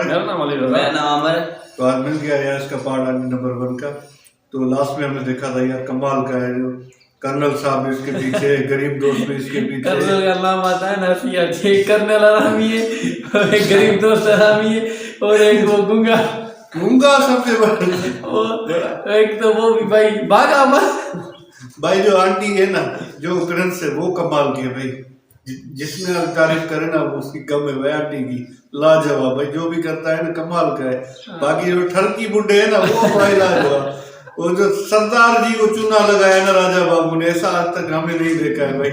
मेरा नाम अली रजा। मेरा नाम अमर। तो आज मिल गया यार इसका पार्ट नंबर 1 का। तो लास्ट में हमने देखा था यार कमाल का है, जो कर्नल साहब इसके पीछे, गरीब दोस्त भी इसके पीछे। कर्नल का नाम आता है ना, कर्नल आरामी है, और एक गरीब दोस्त आरामी है, और एक वो गूंगा सबसे बड़ा। एक तो वो भी भाई भागा भाई जो आंटी है ना, जो करंस है, वो कमाल की है भाई। जिसने आप तारीफ करे ना वो उसकी कम है भाई। आंटी की लाजवाब भाई, जो भी करता है ना कमाल का है। बाकी जो ठरकी बुड्ढे है ना वो भाई लाजवाब। वो जो सरदार जी को चूना लगाया ना राजा बाबू ने, ऐसा आज तक हमें नहीं देखा है भाई।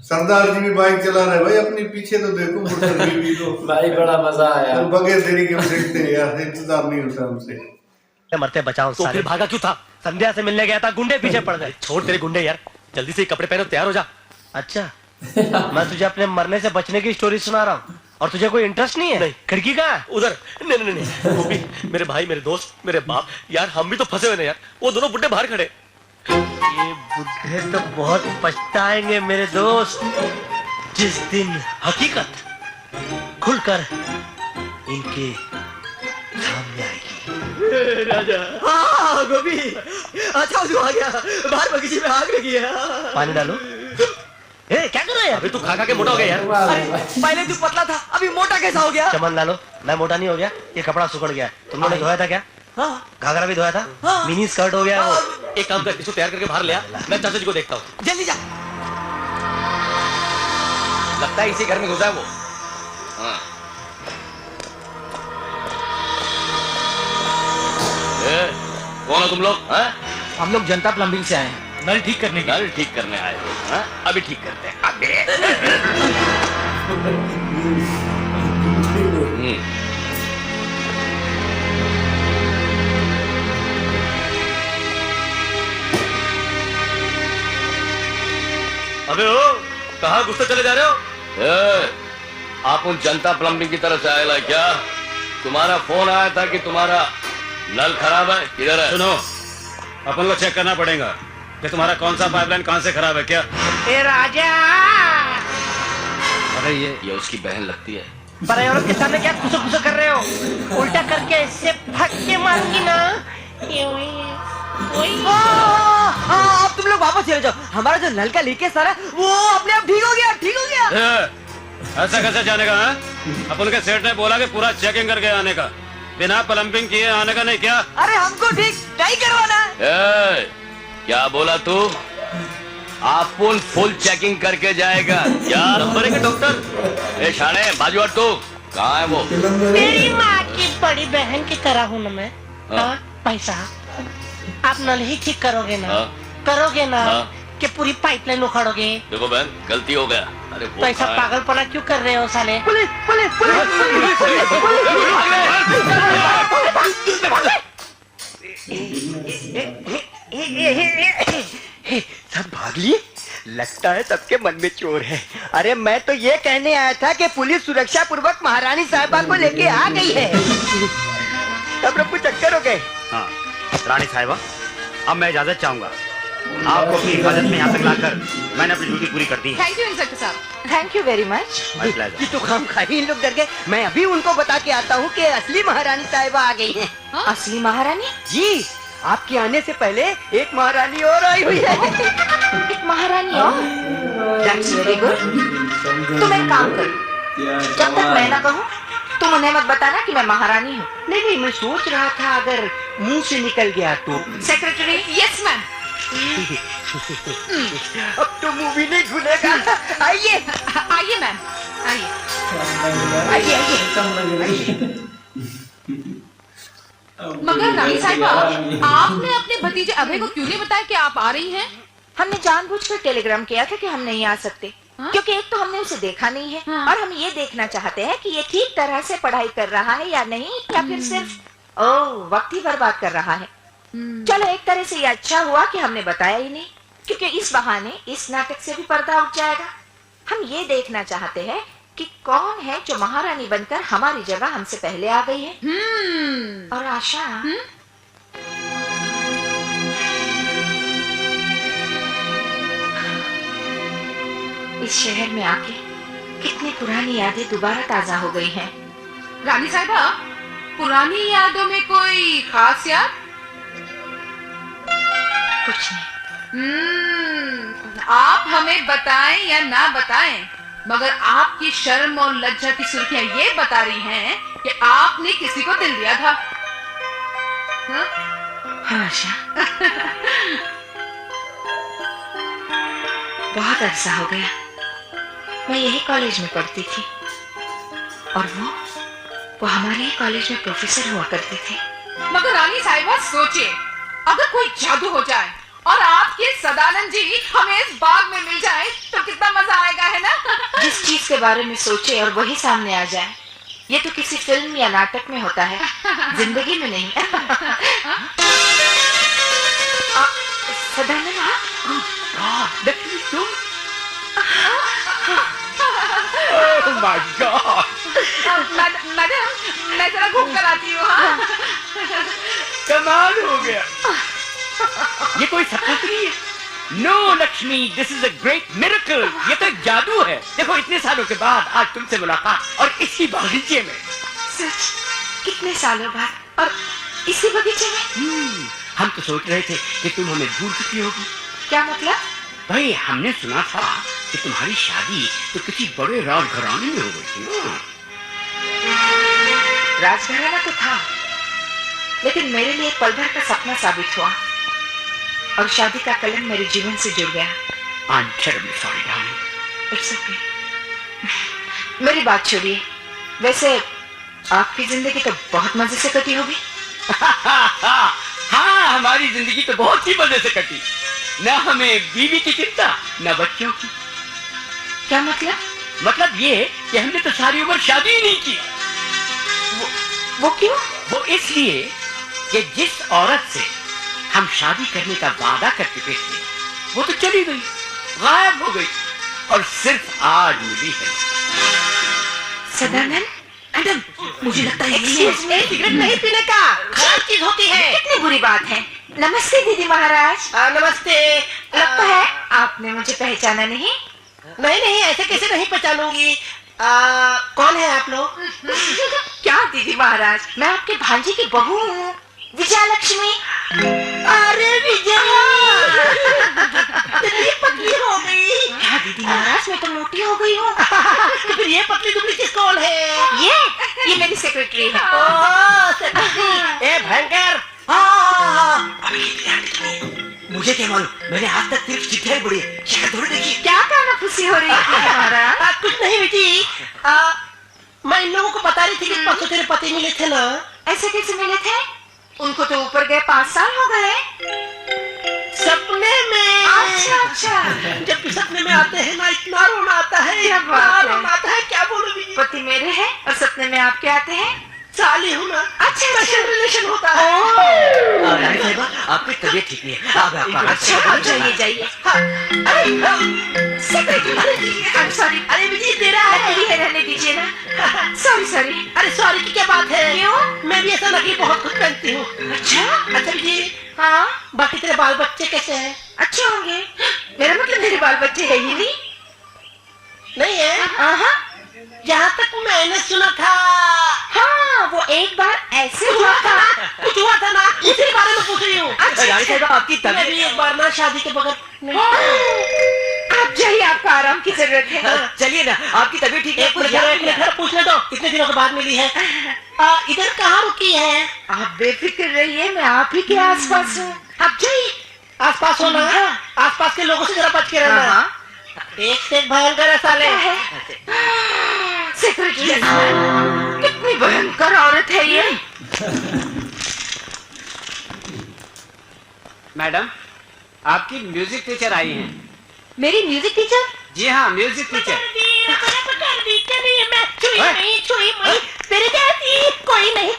सरदार जी भी बाइक चला रहे भाई, अपने पीछे तो देखो मोटर भी तो भाई बड़ा मजा आया। तो बगैर देरी के हम देखते हैं यार, इंतजार नहीं होता हमसे। मरते बचाओ। तो फिर भागा क्यों था? संध्या से मिलने गया था, गुंडे पीछे पड़ गए। छोड़ तेरे गुंडे यार, जल्दी से कपड़े पहनो, तैयार हो जा। अच्छा मैं तुझे अपने मरने से बचने की स्टोरी सुना रहा हूँ और तुझे कोई इंटरेस्ट नहीं है? नहीं। खिड़की कहाँ है? उधर। नहीं नहीं नहीं, वो भी मेरे भाई, मेरे दोस्त, मेरे बाप, यार हम भी तो फंसे हुए ना यार। वो दोनों बुड्ढे बाहर खड़े। ये बुड्ढे तो बहुत पछताएंगे मेरे दोस्त, जिस दिन हकीकत खुलकर इनके सामने आएगी। राजा। हाँ गोभी, अच्छा आ गया। बाहर बगीचे में आग लगी है। पानी डालो। ए, क्या कर रहे हैं? अभी तू खा खा के मोटा हो गया यार। अरे पहले तू पतला था, अभी मोटा कैसा हो गया? चमन डालो। मैं मोटा नहीं हो गया, ये कपड़ा सुखड़ गया। तुम लोगों ने धोया था क्या? हाँ। घाघरा भी धोया था? हाँ। मिनी स्कर्ट हो गया वो। एक काम कर, इसको तैयार करके बाहर ले आ, मैं चाचा जी को देखता हूँ। जल्दी जा। लगता है इसी घर में घुसा है वो। हाँ। कौन हो तुम लोग? हम लोग जनता प्लम्बिंग से आए हैं। नल ठीक करने आए हो? अभी ठीक करते हैं। अबे ओ, कहाँ घुसते चले जा रहे हो? आप उन जनता प्लम्बिंग की तरफ से आए क्या? तुम्हारा फोन आया था कि तुम्हारा नल खराब है, किधर है? सुनो, अपन को चेक करना पड़ेगा कि तुम्हारा कौन सा पाइपलाइन कहाँ से खराब है। क्या ए राजा? अरे ये उसकी बहन लगती है। बड़े औरत के सामने क्या कुछ कर रहे हो? उल्टा करके इससे फट के मारूंगी ना। अब तुम लोग वापस चले जाओ। हमारा जो नल का लीकेज सारा वो अपने आप ठीक हो गया। ऐसा कैसे जाने का? अपन के सेठ ने बोला कि पूरा चेकिंग करके आने का, बिना प्लम्बिंग किए आने का नहीं। क्या? अरे हमको ठीक नहीं करवाना। क्या बोला तू? आप फुल चेकिंग करके जाएगा क्या? नंबर है डॉक्टर? ए शाणे, बाजू हट तू। कहाँ है वो? मेरी माँ की बड़ी बहन की तरह हूँ ना मैं। हाँ? पैसा आप नल ही ठीक करोगे ना? करोगे ना? कि पूरी पाइपलाइन उखाड़ोगे? देखो बहन, गलती हो गया। अरे तो ऐसा पागलपना क्यों कर रहे हो साले? पुलिस पुलिस सब भाग लिए। लगता है सबके मन में चोर है। अरे मैं तो ये कहने आया था कि पुलिस सुरक्षा पूर्वक महारानी साहिबा को लेके आ गई है। सब लोग को चक्कर हो गए। हाँ रानी साहिबा, अब मैं इजाजत चाहूंगा। आपको अपनी हिफाजत में यहाँ तक लाकर मैंने अपनी ड्यूटी पूरी कर दी है। थैंक यू इंस्पेक्टर साहब। Thank you very much. ये तो काम खाई, इन लोग डर गए। मैं अभी उनको बता के आता हूँ कि असली महारानी साहिबा आ गई है। असली महारानी? जी, आपके आने से पहले एक महारानी और आई हुई है। एक महारानी और? That's very good। तुम एक काम करो, जब तक मैं ना कहूँ तुम उन्हें मत बताना कि मैं महारानी हूँ। नहीं, मैं सोच रहा था अगर मुंह से निकल गया तो। सेक्रेटरी। Yes ma'am. अब तो मुंह भी नहीं खुलेगा। आइए आइए मैम, आइए। मगर रानी साहिबा, आपने अपने भतीजे अभय को क्यों नहीं बताया कि आप आ रही हैं? हमने जानबूझकर टेलीग्राम किया था कि हम नहीं आ सकते। क्योंकि एक तो हमने उसे देखा नहीं है और हम ये देखना चाहते हैं कि ये ठीक तरह से पढ़ाई कर रहा है या नहीं, या फिर सिर्फ वक्त ही बर्बाद कर रहा है। चलो एक तरह से ये अच्छा हुआ कि हमने बताया ही नहीं, क्योंकि इस बहाने इस नाटक से भी पर्दा उठ जाएगा। हम ये देखना चाहते हैं कि कौन है जो महारानी बनकर हमारी जगह हमसे पहले आ गई है। और आशा, इस शहर में आके कितनी पुरानी यादें दोबारा ताजा हो गई हैं। रानी साहिबा, पुरानी यादों में कोई खास याद? कुछ नहीं। आप हमें बताएं या ना बताएं, मगर आपकी शर्म और लज्जा की सुर्खियां ये बता रही हैं कि आपने किसी को दिल दिया था। हाँ? हाँ आशा, बहुत अरसा हो गया। मैं यही कॉलेज में पढ़ती थी और वो हमारे ही कॉलेज में प्रोफेसर हुआ करते थे। मगर रानी साहिबा सोचिए, अगर कोई जादू हो जाए और आपके सदानंद जी हमें इस बाग में मिल जाए तो कितना मजा आएगा, है ना? जिस चीज के बारे में सोचे और वही सामने आ जाए, ये तो किसी फिल्म या नाटक में होता है, जिंदगी में नहीं। सदानंद, माय गॉड, मैडम मैं जरा घूम कर आती हूँ। हाँ? कमाल हो गया। ये कोई सपना तो नहीं है? No Lakshmi, this is a great miracle. ये तो एक जादू है। देखो इतने सालों के बाद आज तुमसे मुलाकात और इसी बगीचे में। सच? कितने सालों बाद और इसी बगीचे में? हम तो सोच रहे थे कि तुम हमें भूल चुकी होगी। क्या मतलब? भाई हमने सुना था कि तुम्हारी शादी तो किसी बड़े राजघराने में हो गई थी ना। राजघराना तो था, लेकिन मेरे लिए पल भर का सपना साबित हुआ और शादी का कलंक मेरे जीवन से जुड़ गया। I'm terribly sorry, darling. It's okay. मेरी बात छोड़िए, वैसे आपकी जिंदगी तो बहुत मजे से कटी होगी। हाँ, हमारी जिंदगी तो बहुत ही मजे से कटी। न हमें बीवी की चिंता, न बच्चों की। क्या मतलब? मतलब ये कि हमने तो सारी उम्र शादी ही नहीं की। वो क्यों? वो इसलिए कि जिस औरत से हम शादी करने का वादा कर चुके थे, वो तो चली गई, गायब हो गई और सिर्फ आज मिली है। सदानंद, मैडम, मुझे लगता है सिगरेट नहीं पीने का खराब चीज होती है। कितनी बुरी बात है। नमस्ते दीदी महाराज। नमस्ते। लगता है आपने मुझे पहचाना नहीं। नहीं, ऐसे कैसे नहीं पहचानूंगी। कौन है आप लोग? क्या दीदी महाराज, मैं आपके भांजी की बहू हूँ, विजया लक्ष्मी। अरे विजया, इतनी पतली हो गई। क्या दीदी महाराज, मैं तो मोटी हो गई हूँ। तो फिर ये पतली दुबली किस कौन है? ये मेरी सेक्रेटरी है। ए भयंकर। मुझे क्या मालूम, मैंने आज तक सिर्फ चिट्ठियां पढ़ी है, शक्ल थोड़ी देखी। क्या कानाफूसी हो रही है दीदी महाराज? कुछ नहीं बेटी, मैं इन लोगों को बता रही थी कि परसों तेरे पति मिले थे ना। ऐसे कैसे मिले थे? उनको तो ऊपर गए 5 साल हो गए। सपने में। अच्छा। जब भी सपने में आते हैं ना, इतना रोना आता है, क्या इतना बात है? रोना आता है, क्या बोलूं बीजी। पति मेरे हैं और सपने में आपके आते हैं। साली हूँ ना। अच्छा। रिलेशन होता है। रानी साहिबा, आपकी तबीयत ठीक नहीं है। अच्छा, आप जाइए। सॉरी। अरे विजय तेरा है, रहने दीजिए ना। सॉरी। अरे सॉरी की क्या बात है? क्यों? मैं भी ऐसा नकली बहुत कुछ पहनती हूँ। अच्छा विजय, हाँ, बाकी तेरे बाल बच्चे कैसे हैं? अच्छे होंगे। मेरा मतलब मेरे बाल बच्चे है ही नहीं है? हाँ, जहाँ तक मैंने सुना था। हाँ, वो एक बार ऐसे हुआ था। कुछ हुआ था ना, उसी बारे में पूछ रही हूँ। रानी साहिबा, आपकी मैं तबीयत भी एक बार ना शादी के बगैर आप जाइए, आपका आराम की जरूरत है। चलिए ना, आपकी तबीयत ठीक है। एक मिनट पूछने दो, कितने दिनों के बाद मिली है? इधर कहाँ रुकी है? आप बेफिक्र रहिए, मैं आप ही के आसपास हूँ। आप जाइए। आसपास हो ना? आसपास के लोगों से जरा बच के रहना। एक से एक भयंकर है साले। सेक्रेटरी, कितनी भयंकर औरत है ये। मैडम, आपकी म्यूजिक टीचर आई हैं। मेरी म्यूजिक टीचर? जी हाँ, म्यूजिक टीचर। छुई मई तेरे जैसी कोई नहीं।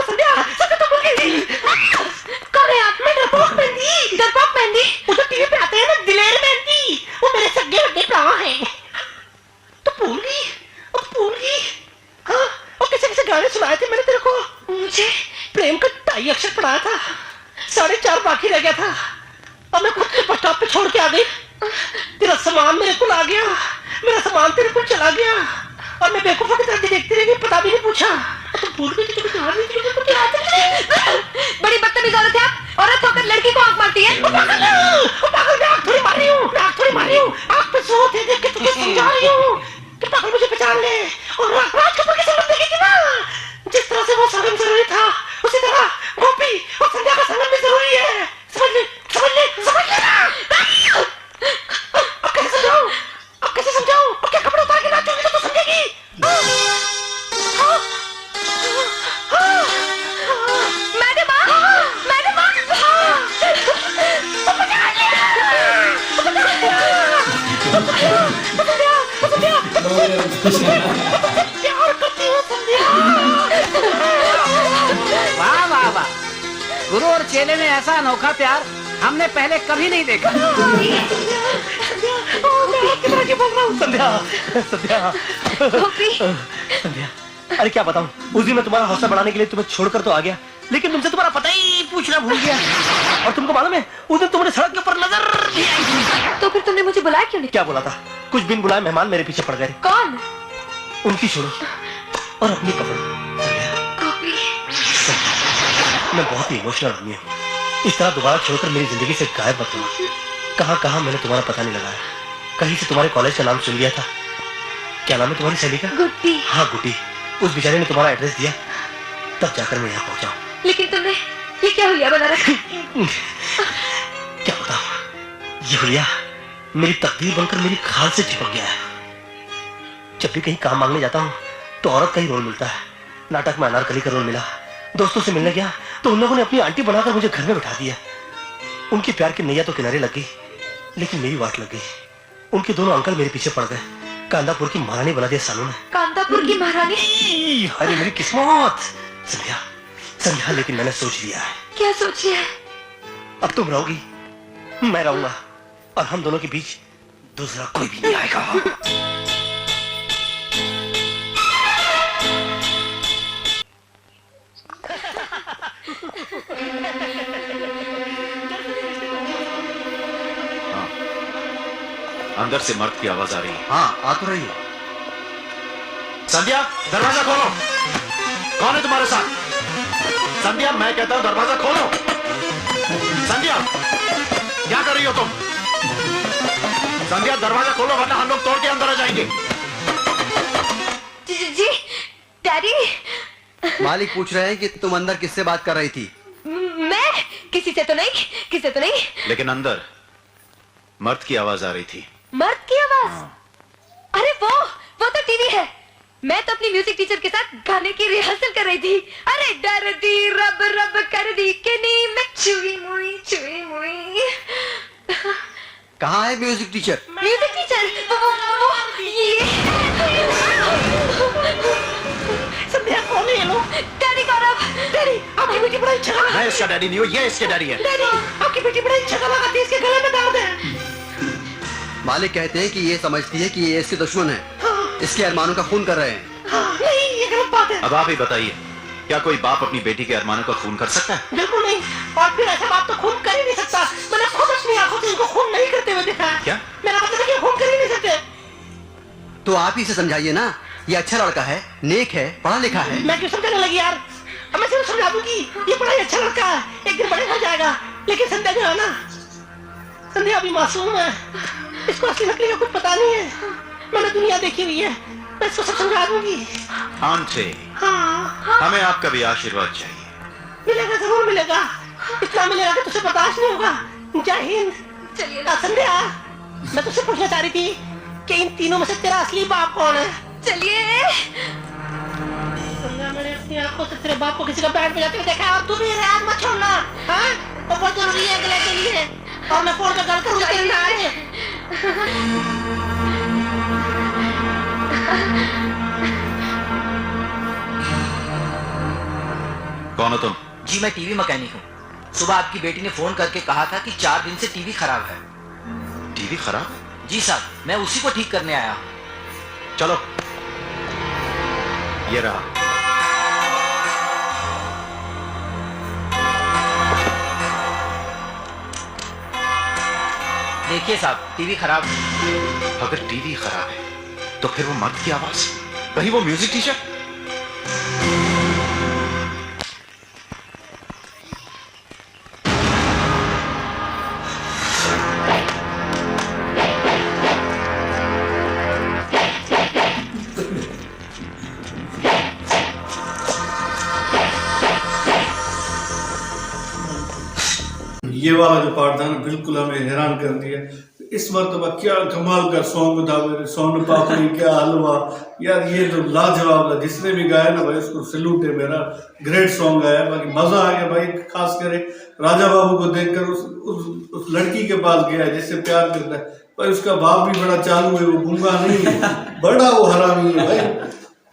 संध्या, सब तो भूल गई। कौन है आप? मैं डरपोक मेहंदी। उधर टीवी पे आते हैं ना, दिलेर मेहंदी, वो मेरे सगे वड्डे भरा हैं। तो भूल गई। हाँ, और कैसे गाने सुनाए थे मैंने तेरे को? मुझे प्रेम का 2.5 अक्षर पढ़ाया था, 4.5 बाकी रह गया था और मैं खुद के बस स्टॉप पे छोड़ के आ गई। तेरा सामान मेरे को आ गया, मेरा सामान तेरे को चला गया और मैं बेवकूफों की तरह देखती रह गई, पता भी नहीं पूछा। बड़ी बदतमीज औरत है आप। औरत होकर लड़की को आंख मारती है। पागल, मैं आंख थोड़ी मार रही हूँ, मैं आंख थोड़ी मार रही हूँ। आंख पे जोर दे दे के तुझे समझा रही हूँ कि पागल मुझे पहचान ले और राज कपूर की संगम देखेगी ना। जिस तरह से वो संगम जरूरी था, उसी तरह गोपी और संध्या का संगम भी जरूरी है। समझ ले, समझ ले, समझ ले ना। अब कैसे समझाऊं? अब कैसे समझाऊं? अब क्या कपड़े उतार के नाचूंगी तो तू समझेगी? मैडम, मैडम, प्यार करती हूँ संध्या। वाह वाह वाह, गुरु और चेले में ऐसा अनोखा प्यार हमने पहले कभी नहीं देखा। संध्या, संध्या, संध्या, अरे क्या बताऊं, उस दिन मैं तुम्हारा हौसला बढ़ाने के लिए तुम्हें छोड़कर तो आ गया, लेकिन तुमसे तुम्हारा पता ही पूछना भूल गया। और तुमको मालूम है, उस दिन तुमने सड़क के ऊपर नजर भी आई थी। तो फिर तुमने मुझे बुलाया क्यों नहीं? क्या बोला था? कुछ बिन बुलाए मेहमान मेरे पीछे पड़ गए। कौन? उनकी छोड़ो और अपनी पकड़ो। मैं बहुत ही इमोशनल आदमी हूँ। इस तरह दोबारा छोड़कर मेरी जिंदगी से गायब मत होना। कहाँ कहाँ मैंने तुम्हारा पता नहीं लगाया। कहीं से तुम्हारे कॉलेज का नाम सुन लिया था। क्या नाम है तुम्हारी सहेली का? गुड्डी। हाँ गुड्डी, उस बेचारे ने तुम्हारा एड्रेस दिया, तब जाकर मैं यहाँ पहुंचा। लेकिन तुमने ये क्या हुलिया बना रखा? क्या बताऊं, ये हुलिया मेरी तकदीर बनकर मेरी खाल से चिपक गया है। जब भी कहीं काम मांगने जाता हूँ तो औरत का ही रोल मिलता है। नाटक में अनारकली का रोल मिला। दोस्तों से मिलने गया तो उन लोगों ने अपनी आंटी बनाकर मुझे घर में बिठा दिया। उनकी प्यार की नैया तो किनारे लग गई, लेकिन मेरी वाट लग गई। उनके दोनों अंकल मेरे पीछे पड़ गए। कांदापुर की महारानी बना दिया सालों ने। कांदापुर की महारानी? अरे मेरी किस्मत। संध्या, संध्या, लेकिन मैंने सोच लिया है। क्या सोच लिया है? अब तुम रहोगी, मैं रहूंगा, और हम दोनों के बीच दूसरा कोई भी नहीं आएगा। अंदर से मर्द की आवाज आ रही है। हाँ, आ तो रही है। संध्या, दरवाजा खोलो। कौन है तुम्हारे साथ? संध्या, मैं कहता हूं दरवाजा खोलो। संध्या, क्या कर रही हो तुम? संध्या, दरवाजा खोलो वरना हम लोग तोड़ के अंदर आ जाएंगे। जी डैडी। मालिक पूछ रहे हैं कि तुम अंदर किससे बात कर रही थी? मैं किसी से तो नहीं, किसी से तो नहीं। लेकिन अंदर मर्द की आवाज आ रही थी। मर्द की आवाज? अरे वो तो टीवी है। मैं तो अपनी म्यूजिक टीचर के साथ गाने की रिहर्सल कर रही थी। अरे डर दी रब रब कर दी के नी मैं चुई मुई चुई मुई। कहाँ है म्यूजिक टीचर? म्यूजिक टीचर वो ये संध्या, कौन है ये लोग? डैडी गौरव। डैडी, आपकी बेटी बड़ा अच्छा लगा। मैं इसका डैडी नहीं हूँ, ये इसके डैडी है। डैडी, आपकी बेटी बड़ा अच्छा लगा थी, इसके गले में दर्द है। मालिक कहते हैं कि ये समझती है कि ये इसके दुश्मन है। इसके अरमानों का खून कर रहे हैं। नहीं, ये गलत बात है। अब आप ही बताइए, क्या कोई बाप अपनी बेटी के अरमानों का खून कर सकता है? बिल्कुल नहीं। और फिर ऐसा बाप तो खून कर ही नहीं सकता। मैंने खुद अपनी आंखों से इनको खून नहीं करते हुए देखा। क्या? मेरा मतलब है कि खून कर ही नहीं सकते। तो आप ही से समझाइए ना। ये अच्छा लड़का है, नेक है, पढ़ा लिखा है। मैं क्यों समझाने लगी यार? अब मैं सिर्फ समझा दूंगी, ये बड़ा ही अच्छा लड़का है, एक दिन बड़े हो जाएगा। लेकिन संध्या जो है ना, संध्या अभी मासूम है। इसको असली नकली का कुछ पता नहीं है। मैंने दुनिया देखी हुई है, मैं इसको सब समझा दूंगी। आंटी, हाँ, हमें आपका भी आशीर्वाद चाहिए। मिलेगा, जरूर मिलेगा। इतना मिलेगा कि तुझे बर्दाश्त नहीं होगा। जय हिंद। चलिए संध्या, मैं तुझसे पूछना चाह रही थी कि इन तीनों में से तेरा असली बाप कौन है? चलिए। संध्या, मैंने अपनी आंखों से तेरे बाप को किसी का बैंड बजाते हुए देखा है, और तू भी याद मत छोड़ना। हाँ, वो बहुत जरूरी है अगले के लिए। और मैं फोन पे गल करूंगा तेरे नाम। कौन हो तुम? जी मैं टीवी मैकेनिक हूँ। सुबह आपकी बेटी ने फोन करके कहा था कि 4 दिन से टीवी खराब है। टीवी खराब? जी साहब, मैं उसी को ठीक करने आया हूँ। चलो, ये रहा। देखिए साहब, टीवी खराब है। अगर टीवी खराब है तो फिर वो मर्द की आवाज, कहीं वो म्यूजिक टीचर? ये वाला जो पार्ट था ना बिल्कुल हमें हैरान कर दिया। इस मरतबा क्या कमाल का सॉन्ग था मेरे, सोन पापड़ी क्या हलवा यार, ये तो लाजवाब था। जिसने भी गाया ना भाई उसको सैल्यूट है मेरा, ग्रेट सॉन्ग आया, बाकी मजा आ गया भाई। खास करे राजा बाबू को देखकर उस लड़की के पास गया जिससे प्यार करता है भाई, उसका बाप भी बड़ा चालू है, वो गूंगा नहीं है, बड़ा वो हरामी है भाई।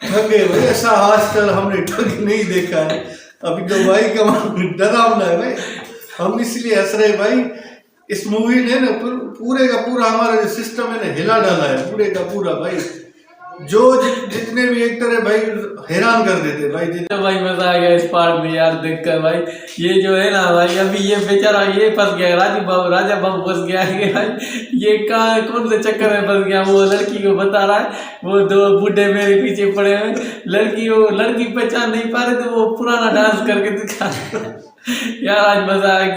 ठगे भाई, ऐसा आजकल हमने ठग नहीं देखा है अभी तो भाई, कमाल डरावना है भाई। हम इसलिए हंस रहे भाई, इस मूवी ने ना पूरे का पूरा हमारा जो सिस्टम है ना हिला डाला है, पूरे का पूरा भाई। जो जितने भी एक्टर है भाई हैरान कर देते भाई। तो भाई मजा आ गया इस पार्ट में यार देखकर भाई। ये जो है ना भाई, अभी ये बेचारा ये फंस गया, राजा बाबू फंस गया है भाई। ये कहाँ कौन से चक्कर में फंस गया, वो लड़की को बता रहा है, वो दो बूढ़े मेरे पीछे पड़े हुए, लड़की पहचान नहीं पा रहे तो वो पुराना डांस करके दिखा यार आज मजा आ गया।